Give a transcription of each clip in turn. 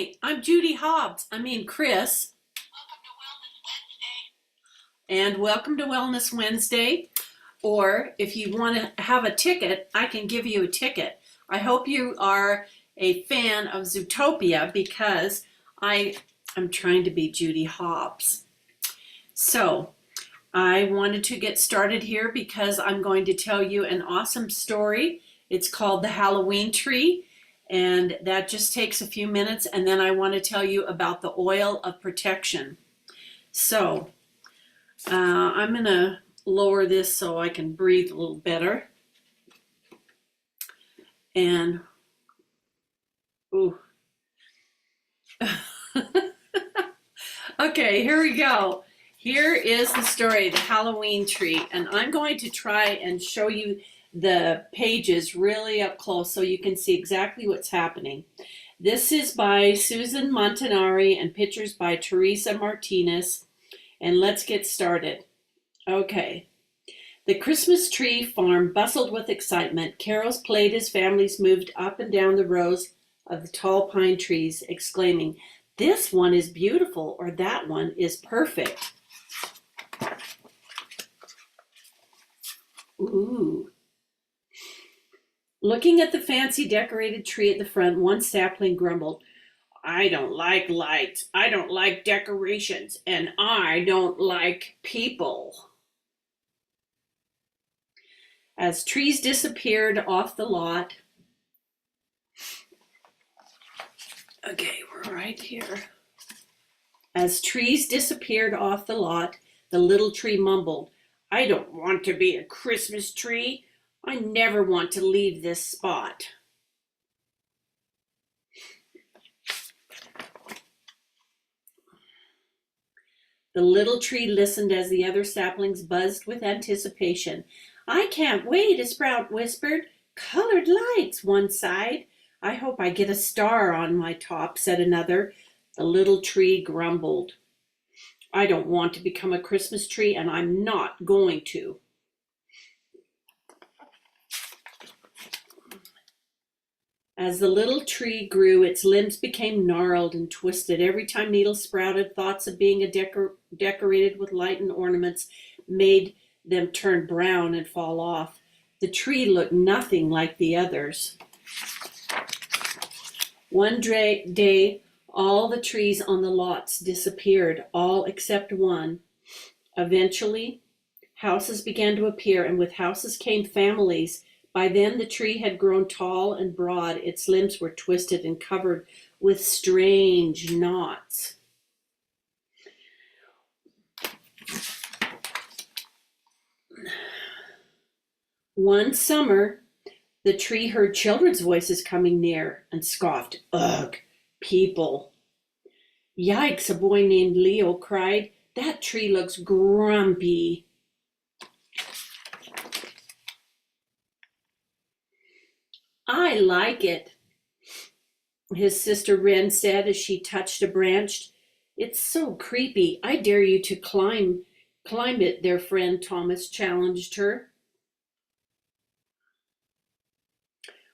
Hi, I'm Judy Chris, and welcome to Wellness Wednesday. Or if you want to have a ticket, I can give you a ticket. I hope you are a fan of Zootopia because I am trying to be Judy Hobbs. So I wanted to get started here because I'm going to tell you an awesome story. It's called The Halloween Tree. And that just takes a few minutes, and then I want to tell you about the oil of protection. So I'm going to lower this so I can breathe a little better. And, ooh. Okay, here we go. Here is the story, The Halloween Tree, and I'm going to try and show you the pages really up close so you can see exactly what's happening. This is by Susan Montanari and pictures by Teresa Martinez. And let's get started. Okay. The Christmas tree farm bustled with excitement. Carols played as families moved up and down the rows of the tall pine trees, exclaiming, "This one is beautiful," or "That one is perfect." Ooh. Looking at the fancy decorated tree at the front, one sapling grumbled, "I don't like lights, I don't like decorations, and I don't like people." As trees disappeared off the lot, okay, we're right here. As trees disappeared off the lot, the little tree mumbled, "I don't want to be a Christmas tree. I never want to leave this spot." The little tree listened as the other saplings buzzed with anticipation. "I can't wait," a sprout whispered. "Colored lights," one sighed. "I hope I get a star on my top," said another. The little tree grumbled, "I don't want to become a Christmas tree, and I'm not going to." As the little tree grew, its limbs became gnarled and twisted. Every time needles sprouted, thoughts of being decorated with light and ornaments made them turn brown and fall off. The tree looked nothing like the others. One day, all the trees on the lots disappeared, all except one. Eventually, houses began to appear, and with houses came families. By then, the tree had grown tall and broad. Its limbs were twisted and covered with strange knots. One summer, the tree heard children's voices coming near and scoffed, "Ugh, people." "Yikes," a boy named Leo cried. "That tree looks grumpy." "I like it," his sister Wren said as she touched a branch. "It's so creepy. I dare you to climb it," their friend Thomas challenged her.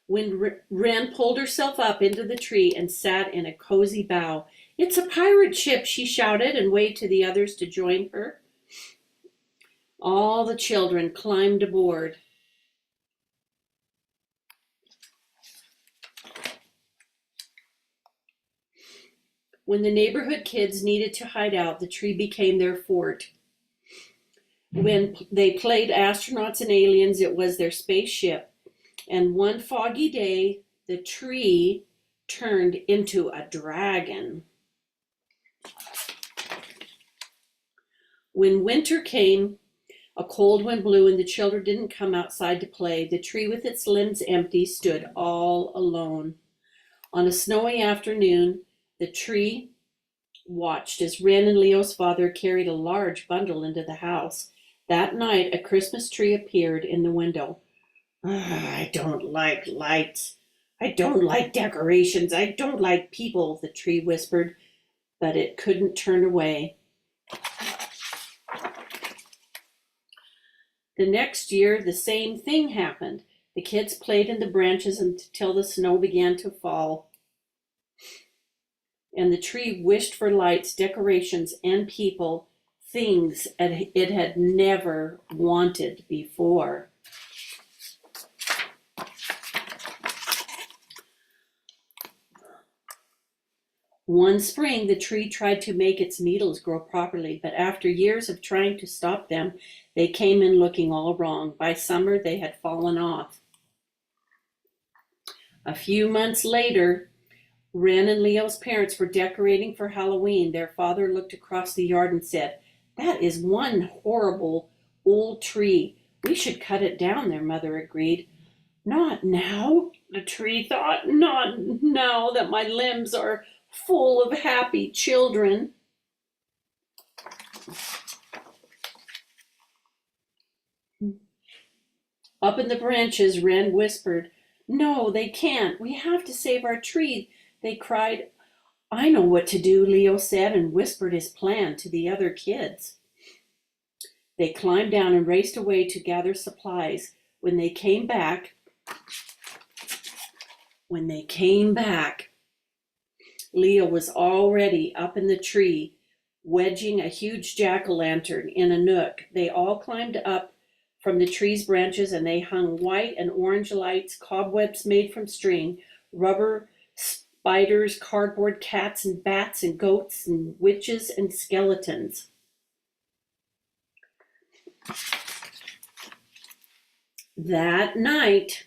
When Wren pulled herself up into the tree and sat in a cozy bough. "It's a pirate ship," she shouted and waved to the others to join her. All the children climbed aboard. When the neighborhood kids needed to hide out, the tree became their fort. When they played astronauts and aliens, it was their spaceship. And one foggy day, the tree turned into a dragon. When winter came, a cold wind blew and the children didn't come outside to play. The tree, with its limbs empty, stood all alone. On a snowy afternoon, the tree watched as Wren and Leo's father carried a large bundle into the house. That night, a Christmas tree appeared in the window. "I don't like lights. I don't like decorations. I don't like people," the tree whispered, but it couldn't turn away. The next year, the same thing happened. The kids played in the branches until the snow began to fall. and the tree wished for lights, decorations, and people, things it had never wanted before. One spring, the tree tried to make its needles grow properly, but after years of trying to stop them, they came in looking all wrong. By summer, they had fallen off. A few months later, Ren and Leo's parents were decorating for Halloween. Their father looked across the yard and said, "That is one horrible old tree. We should cut it down," their mother agreed. "Not now," the tree thought. "Not now that my limbs are full of happy children." Up in the branches, Wren whispered, "No, they can't. We have to save our tree," they cried. "I know what to do," Leo said, and whispered his plan to the other kids. They climbed down and raced away to gather supplies. When they came back, Leo was already up in the tree, wedging a huge jack-o'-lantern in a nook. They all climbed up from the tree's branches, and they hung white and orange lights, cobwebs made from string, rubber, spiders, cardboard, cats and bats and goats and witches and skeletons. That night,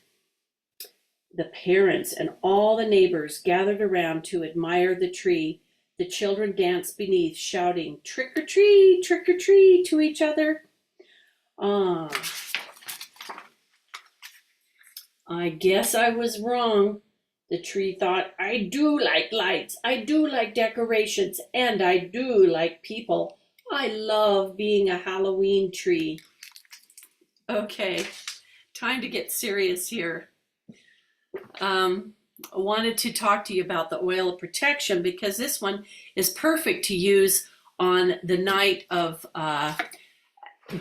the parents and all the neighbors gathered around to admire the tree. The children danced beneath, shouting, "Trick or treat, trick or treat," to each other. I guess I was wrong, the tree thought. I do like lights, I do like decorations, and I do like people. I love being a Halloween tree. Okay, time to get serious here. I wanted to talk to you about the oil of protection because this one is perfect to use on the night of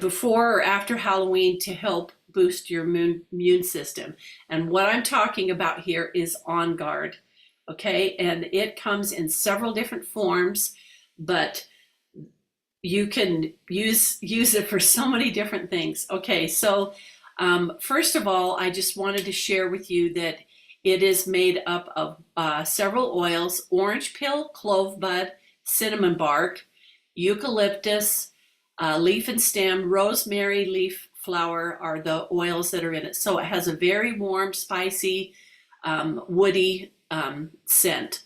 before or after Halloween to help boost your immune system. And what I'm talking about here is OnGuard, okay? And it comes in several different forms, but you can use it for so many different things. Okay, so first of all, I just wanted to share with you that it is made up of several oils: orange peel, clove bud, cinnamon bark, eucalyptus, leaf and stem, rosemary leaf flower are the oils that are in it. So it has a very warm, spicy, woody scent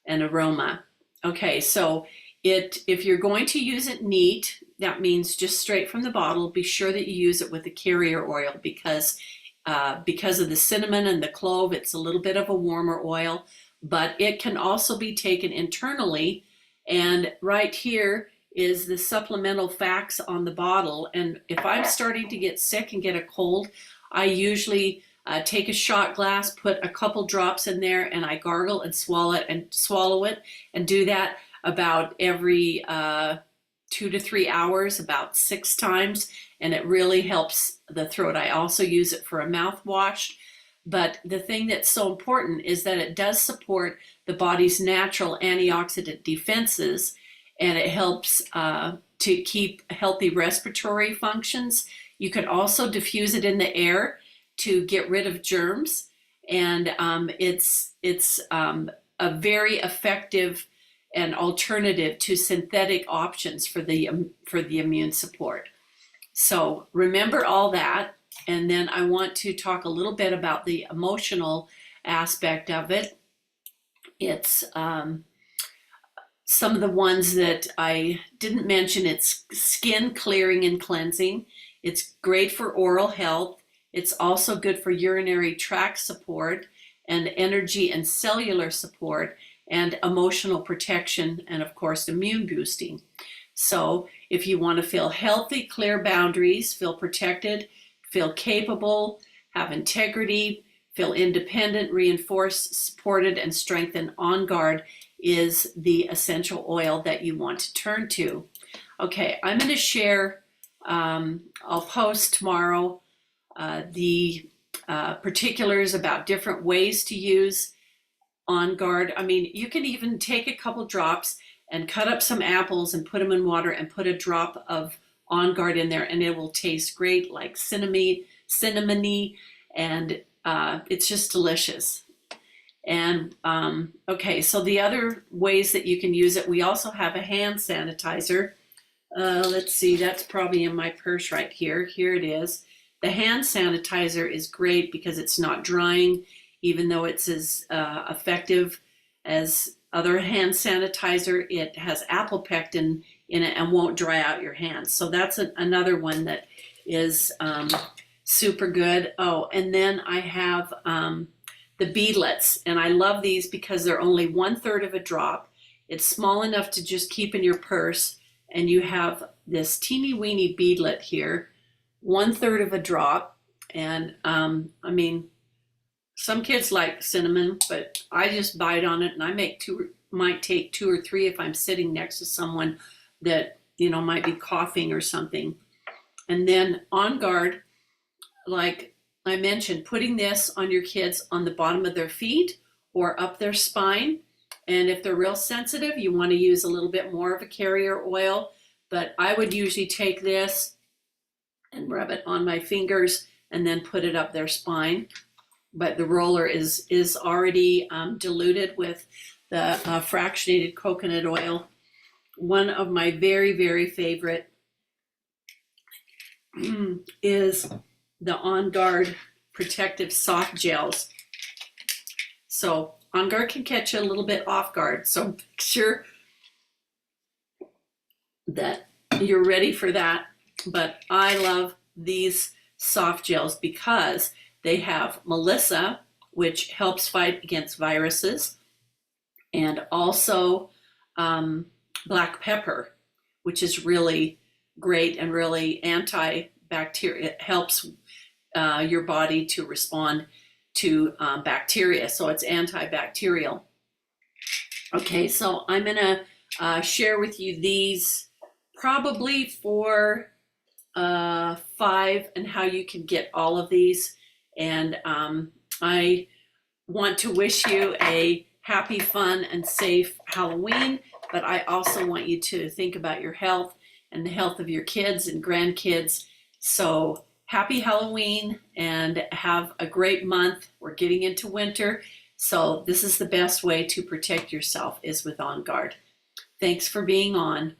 and aroma. Okay, so if you're going to use it neat, that means just straight from the bottle, be sure that you use it with a carrier oil because of the cinnamon and the clove, it's a little bit of a warmer oil, but it can also be taken internally. And right here is the supplemental facts on the bottle. And if I'm starting to get sick and get a cold, I usually take a shot glass, put a couple drops in there, and I gargle and swallow it, and do that about every 2 to 3 hours, about 6 times, and it really helps the throat. I also use it for a mouthwash, but the thing that's so important is that it does support the body's natural antioxidant defenses, and it helps to keep healthy respiratory functions. You can also diffuse it in the air to get rid of germs, and it's a very effective an alternative to synthetic options for the immune support. So remember all that, and then I want to talk a little bit about the emotional aspect of it. It's some of the ones that I didn't mention. It's skin clearing and cleansing. It's great for oral health. It's also good for urinary tract support and energy and cellular support, and emotional protection, and of course immune boosting. So if you want to feel healthy, clear boundaries, feel protected, feel capable, have integrity, feel independent, reinforced, supported, and strengthened, OnGuard is the essential oil that you want to turn to. Okay, I'm going to share, I'll post tomorrow the particulars about different ways to use OnGuard. I mean, you can even take a couple drops and cut up some apples and put them in water and put a drop of OnGuard in there, and it will taste great, like cinnamony, and it's just delicious. And okay, so the other ways that you can use it, we also have a hand sanitizer. Let's see, that's probably in my purse right here. Here it is. The hand sanitizer is great because it's not drying, even though it's as effective as other hand sanitizer. It has apple pectin in it and won't dry out your hands. So that's another one that is super good. Oh, and then I have the beadlets, and I love these because they're only 1/3 of a drop. It's small enough to just keep in your purse, and you have this teeny weeny beadlet here, 1/3 of a drop. And I mean, some kids like cinnamon, but I just bite on it, and I might take 2 or 3 if I'm sitting next to someone that, you know, might be coughing or something. And then OnGuard, like I mentioned, putting this on your kids on the bottom of their feet or up their spine. And if they're real sensitive, you want to use a little bit more of a carrier oil. But I would usually take this and rub it on my fingers and then put it up their spine. But the roller is already diluted with the fractionated coconut oil. One of my very, very favorite is the OnGuard protective soft gels. So OnGuard can catch you a little bit off guard, so make sure that you're ready for that. But I love these soft gels because they have Melissa, which helps fight against viruses, and also black pepper, which is really great and really antibacterial. It helps your body to respond to bacteria, so it's antibacterial. Okay, so I'm gonna share with you these probably for 5 and how you can get all of these. And I want to wish you a happy, fun, and safe Halloween, but I also want you to think about your health and the health of your kids and grandkids. So happy Halloween and have a great month. We're getting into winter, so this is the best way to protect yourself is with OnGuard. Thanks for being on.